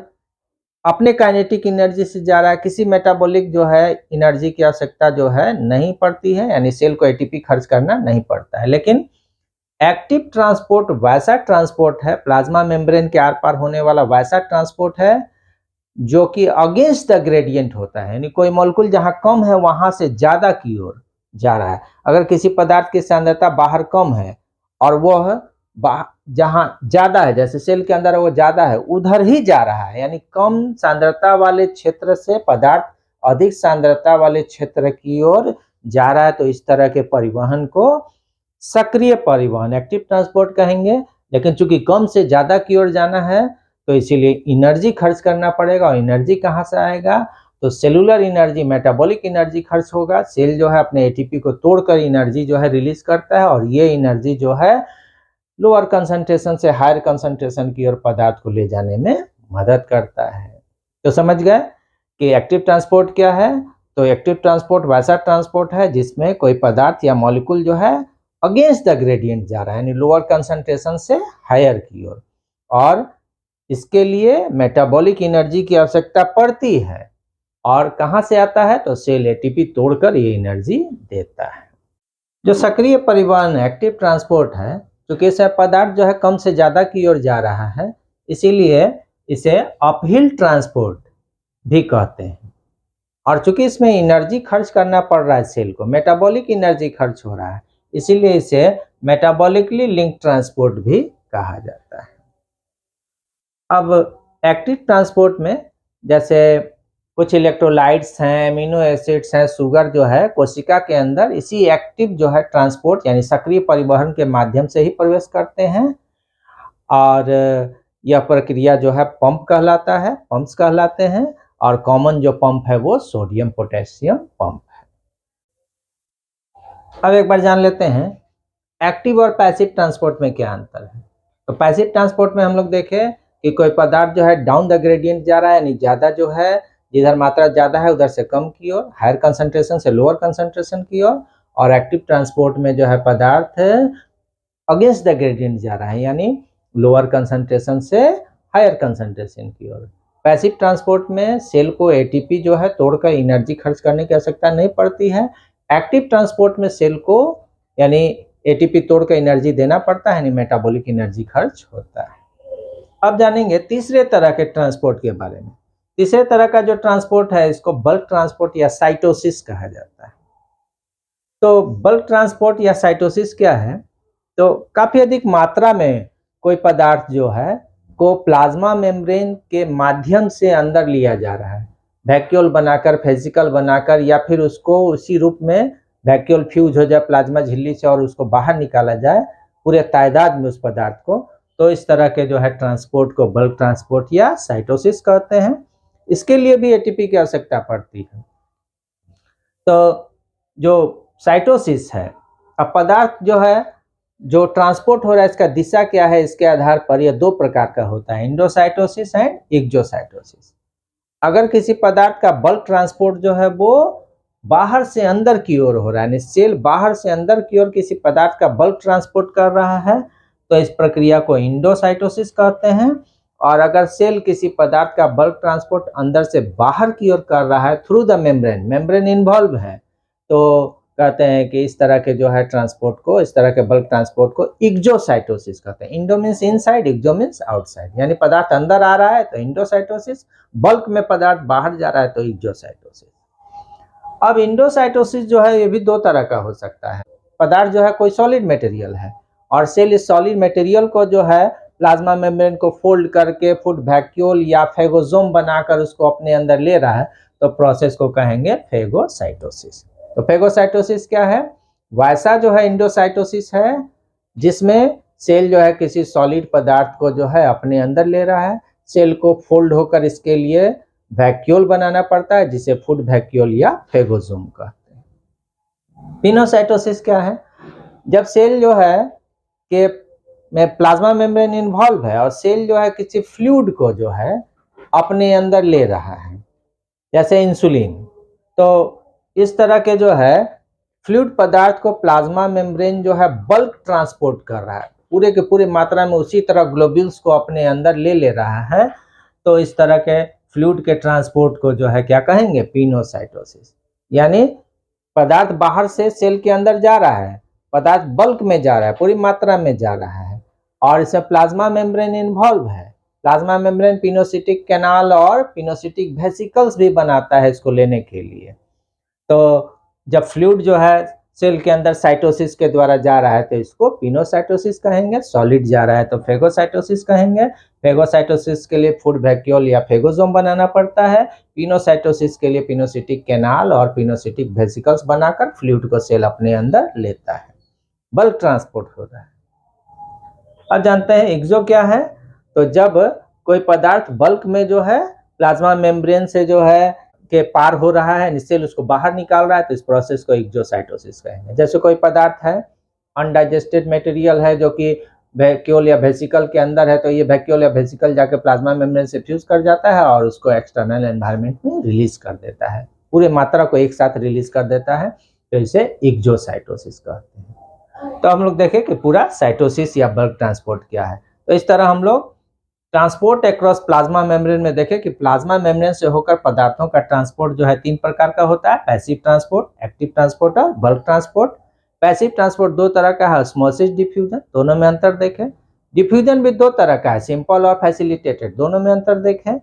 अपने काइनेटिक एनर्जी से जा रहा है, किसी मेटाबॉलिक जो है एनर्जी की आवश्यकता जो है नहीं पड़ती है, यानी सेल को एटीपी खर्च करना नहीं पड़ता है। लेकिन एक्टिव ट्रांसपोर्ट वैसा ट्रांसपोर्ट है, प्लाज्मा मेम्ब्रेन के आर पार होने वाला वैसा ट्रांसपोर्ट है जो कि अगेंस्ट द ग्रेडियंट होता है, यानी कोई मॉलिक्यूल जहां कम है वहां से ज्यादा की ओर जा रहा है। अगर किसी पदार्थ की सांद्रता बाहर कम है और वह जहां ज्यादा है, जैसे सेल के अंदर वो ज्यादा है, उधर ही जा रहा है, यानी कम सांद्रता वाले क्षेत्र से पदार्थ अधिक सांद्रता वाले क्षेत्र की ओर जा रहा है, तो इस तरह के परिवहन को सक्रिय परिवहन, एक्टिव ट्रांसपोर्ट कहेंगे। लेकिन चूंकि कम से ज्यादा की ओर जाना है तो इसीलिए एनर्जी खर्च करना पड़ेगा, और एनर्जी कहाँ से आएगा, तो सेलुलर एनर्जी, मेटाबॉलिक एनर्जी खर्च होगा। सेल जो है अपने एटीपी को तोड़कर एनर्जी जो है रिलीज करता है, और ये एनर्जी जो है लोअर कंसंट्रेशन से हायर कंसंट्रेशन की ओर पदार्थ को ले जाने में मदद करता है। तो समझ गए कि एक्टिव ट्रांसपोर्ट क्या है, तो एक्टिव ट्रांसपोर्ट वैसा ट्रांसपोर्ट है जिसमें कोई पदार्थ या मॉलिक्यूल जो है अगेंस्ट द ग्रेडियंट जा रहा है, यानी लोअर कंसंट्रेशन से हायर की ओर, और इसके लिए मेटाबॉलिक एनर्जी की आवश्यकता पड़ती है। और कहां से आता है, तो सेल एटीपी तोड़कर ये एनर्जी देता है। जो सक्रिय परिवहन एक्टिव ट्रांसपोर्ट है, क्योंकि इसे पदार्थ जो है कम से ज्यादा की ओर जा रहा है, इसीलिए इसे अपहिल ट्रांसपोर्ट भी कहते हैं। और चूंकि इसमें एनर्जी खर्च करना पड़ रहा है, सेल को मेटाबॉलिक एनर्जी खर्च हो रहा है, इसीलिए इसे मेटाबॉलिकली लिंक ट्रांसपोर्ट भी कहा जाता है। अब एक्टिव ट्रांसपोर्ट में जैसे कुछ इलेक्ट्रोलाइट्स हैं, अमीनो एसिड्स हैं, शुगर जो है कोशिका के अंदर इसी एक्टिव जो है ट्रांसपोर्ट यानी सक्रिय परिवहन के माध्यम से ही प्रवेश करते हैं, और यह प्रक्रिया जो है पंप कहलाता है, पंप्स कहलाते हैं। और कॉमन जो पंप है वो सोडियम पोटेशियम पंप है। अब एक बार जान लेते हैं एक्टिव और पैसिव ट्रांसपोर्ट में क्या अंतर है। तो पैसिव ट्रांसपोर्ट में हम लोग देखें कि कोई पदार्थ जो है डाउन द ग्रेडियंट जा रहा है, यानी ज्यादा जो है, जिधर मात्रा ज्यादा है उधर से कम की ओर, हायर कंसंट्रेशन से लोअर कंसंट्रेशन की ओर। और एक्टिव ट्रांसपोर्ट में जो है पदार्थ अगेंस्ट द ग्रेडियंट जा रहा है, यानी लोअर कंसंट्रेशन से हायर कंसंट्रेशन की ओर। पैसिव ट्रांसपोर्ट में सेल को एटीपी जो है तोड़कर एनर्जी खर्च करने की आवश्यकता नहीं पड़ती है। एक्टिव ट्रांसपोर्ट में सेल को यानी एटीपी तोड़कर एनर्जी देना पड़ता है, यानी मेटाबॉलिक एनर्जी खर्च होता है। अब जानेंगे तीसरे तरह के ट्रांसपोर्ट के बारे में। तीसरे तरह का जो ट्रांसपोर्ट है इसको बल्क ट्रांसपोर्ट या साइटोसिस कहा जाता है। तो बल्क ट्रांसपोर्ट या साइटोसिस क्या है? तो काफी अधिक मात्रा में कोई पदार्थ जो है को प्लाज्मा मेम्ब्रेन के माध्यम से अंदर लिया जा रहा है, वैक्यूल बनाकर, फेसिकल बनाकर, या फिर उसको उसी रूप में वैक्यूल फ्यूज हो जाए प्लाज्मा झिल्ली से और उसको बाहर निकाला जाए पूरे तादाद में उस पदार्थ को। तो इस तरह के जो है ट्रांसपोर्ट को बल्क ट्रांसपोर्ट या साइटोसिस कहते हैं। इसके लिए भी एटीपी की आवश्यकता पड़ती है। तो जो साइटोसिस है, अब पदार्थ जो है जो ट्रांसपोर्ट हो रहा है इसका दिशा क्या है, इसके आधार पर यह दो प्रकार का होता है, इंडोसाइटोसिस एंड एक्सोसाइटोसिस। अगर किसी पदार्थ का बल्क ट्रांसपोर्ट जो है वो बाहर से अंदर की ओर हो रहा है, यानी सेल बाहर से अंदर की ओर किसी पदार्थ का बल्क ट्रांसपोर्ट कर रहा है, तो इस प्रक्रिया को इंडोसाइटोसिस कहते हैं। और अगर सेल किसी पदार्थ का बल्क ट्रांसपोर्ट अंदर से बाहर की ओर कर रहा है थ्रू द मेम्ब्रेन इन्वॉल्व है, तो कहते हैं कि इस तरह के जो है ट्रांसपोर्ट को, इस तरह के बल्क ट्रांसपोर्ट को एक्सोसाइटोसिस कहते हैं। इंडो मीन्स इनसाइड, एक्सो मीन्स आउटसाइड, यानी पदार्थ अंदर आ रहा है तो इंडोसाइटोसिस, बल्क में पदार्थ बाहर जा रहा है तो एक्सोसाइटोसिस। अब इंडोसाइटोसिस जो है ये भी दो तरह का हो सकता है। पदार्थ जो है कोई सॉलिड मटेरियल है और सेल इस सॉलिड मटेरियल को जो है प्लाज्मा मेम्ब्रेन को फोल्ड करके फुट वैक्यूल या फेगोसोम बनाकर उसको अपने अंदर ले रहा है, तो प्रोसेस को कहेंगे फेगोसाइटोसिस। तो फेगोसाइटोसिस क्या है? वैसा जो है इंडोसाइटोसिस है जिसमें सेल जो है किसी सॉलिड पदार्थ को जो है अपने अंदर ले रहा है, सेल को फोल्ड होकर इसके लिए वैक्यूल बनाना पड़ता है जिसे फुट वैक्यूल या फेगोसोम कहते हैं। पिनोसाइटोसिस क्या है? जब सेल जो है के में प्लाज्मा मेम्ब्रेन इन्वॉल्व है और सेल जो है किसी फ्लूइड को जो है अपने अंदर ले रहा है, जैसे इंसुलिन। तो इस तरह के जो है फ्लूइड पदार्थ को प्लाज्मा मेम्ब्रेन जो है बल्क ट्रांसपोर्ट कर रहा है, पूरे के पूरे मात्रा में उसी तरह ग्लोब्यूल्स को अपने अंदर ले रहा है, तो इस तरह के फ्लूइड के ट्रांसपोर्ट को जो है क्या कहेंगे? पिनोसाइटोसिस। यानी पदार्थ बाहर से सेल के अंदर जा रहा है, पदार्थ बल्क में जा रहा है, पूरी मात्रा में जा रहा है और इसमें प्लाज्मा मेम्ब्रेन इन्वॉल्व है। प्लाज्मा मेम्ब्रेन पिनोसिटिक कैनाल और पिनोसिटिक वेसिकल्स भी बनाता है इसको लेने के लिए। तो जब फ्लूइड जो है सेल के अंदर साइटोसिस के द्वारा जा रहा है तो इसको पिनोसाइटोसिस कहेंगे, सॉलिड जा रहा है तो फेगोसाइटोसिस कहेंगे। फेगोसाइटोसिस के लिए फुट वैक्यूल या फेगोसोम बनाना पड़ता है, पिनोसाइटोसिस के लिए पिनोसिटिक कैनाल और पिनोसिटिक वेसिकल्स बनाकर फ्लूइड को सेल अपने अंदर लेता है, बल्क ट्रांसपोर्ट हो रहा है। अब जानते हैं एक्सो क्या है? तो जब कोई पदार्थ बल्क में जो है प्लाज्मा मेम्ब्रेन से जो है के पार हो रहा है, सेल उसको बाहर निकाल रहा है, तो इस प्रोसेस को एक्सोसाइटोसिस कहेंगे। जैसे कोई पदार्थ है अनडाइजेस्टेड मटेरियल है जो कि वैक्यूल या वेसिकल के अंदर है, तो ये वैक्यूल या वेसिकल जाके प्लाज्मा मेम्ब्रेन से फ्यूज कर जाता है और उसको एक्सटर्नल एनवायरनमेंट में रिलीज कर देता है, पूरे मात्रा को एक साथ रिलीज कर देता है, तो इसे एक्सोसाइटोसिस कहते हैं। तो हम लोग देखें कि पूरा साइटोसिस या बल्क ट्रांसपोर्ट क्या है। तो इस तरह हम लोग ट्रांसपोर्ट अक्रॉस प्लाज्मा मेम्ब्रेन में देखें कि प्लाज्मा मेम्ब्रेन से होकर पदार्थों का ट्रांसपोर्ट जो है तीन प्रकार का होता है, पैसिव ट्रांसपोर्ट, एक्टिव ट्रांसपोर्ट और बल्क ट्रांसपोर्ट। पैसिव ट्रांसपोर्ट दो तरह का है, ऑस्मोसिस, डिफ्यूजन, दोनों में अंतर देखें। डिफ्यूजन भी दो तरह का है, सिंपल और फैसिलिटेटेड, दोनों में अंतर देखें।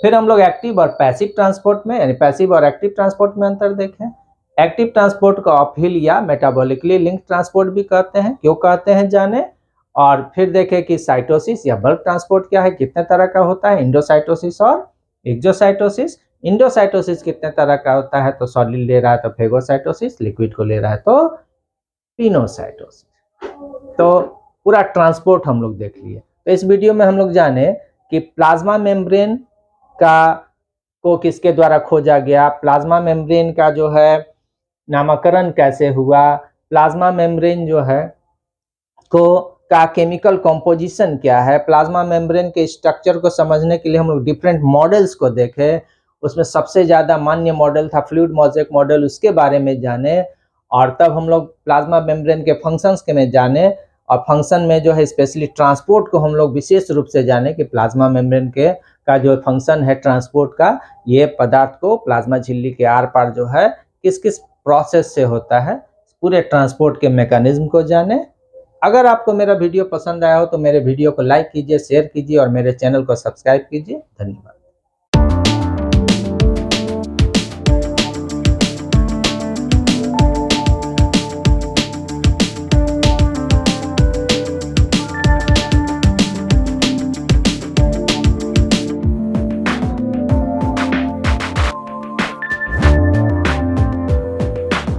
फिर हम लोग एक्टिव और पैसिव ट्रांसपोर्ट में, यानी पैसिव और एक्टिव ट्रांसपोर्ट में अंतर देखें। एक्टिव ट्रांसपोर्ट को अपहिल या मेटाबॉलिकली लिंक ट्रांसपोर्ट भी कहते हैं, क्यों कहते हैं जाने। और फिर देखें कि साइटोसिस या बल्क ट्रांसपोर्ट क्या है, कितने तरह का होता है, इंडोसाइटोसिस और एक्सोसाइटोसिस। इंडोसाइटोसिस कितने तरह का होता है, तो सॉलिड ले रहा है तो फेगोसाइटोसिस, लिक्विड को ले रहा है तो पिनोसाइटोसिस। तो पूरा ट्रांसपोर्ट हम लोग देख लिए। तो इस वीडियो में हम लोग जाने कि प्लाज्मा मेम्ब्रेन का को किसके द्वारा खोजा गया, प्लाज्मा मेम्ब्रेन का जो है नामकरण कैसे हुआ, प्लाज्मा मेम्ब्रेन जो है का केमिकल कॉम्पोजिशन क्या है, प्लाज्मा मेम्ब्रेन के स्ट्रक्चर को समझने के लिए हम लोग डिफरेंट मॉडल्स को देखें। उसमें सबसे ज़्यादा मान्य मॉडल था फ्लूइड मोज़ेक मॉडल, उसके बारे में जाने। और तब हम लोग प्लाज्मा मेम्ब्रेन के फंक्शंस के में जाने और फंक्शन में जो है स्पेशली ट्रांसपोर्ट को हम लोग विशेष रूप से जाने कि प्लाज्मा मेम्ब्रेन के का जो फंक्शन है ट्रांसपोर्ट का, ये पदार्थ को प्लाज्मा झिल्ली के आर पार जो है किस किस प्रोसेस से होता है, पूरे ट्रांसपोर्ट के मैकेनिज्म को जाने। अगर आपको मेरा वीडियो पसंद आया हो तो मेरे वीडियो को लाइक कीजिए, शेयर कीजिए और मेरे चैनल को सब्सक्राइब कीजिए। धन्यवाद।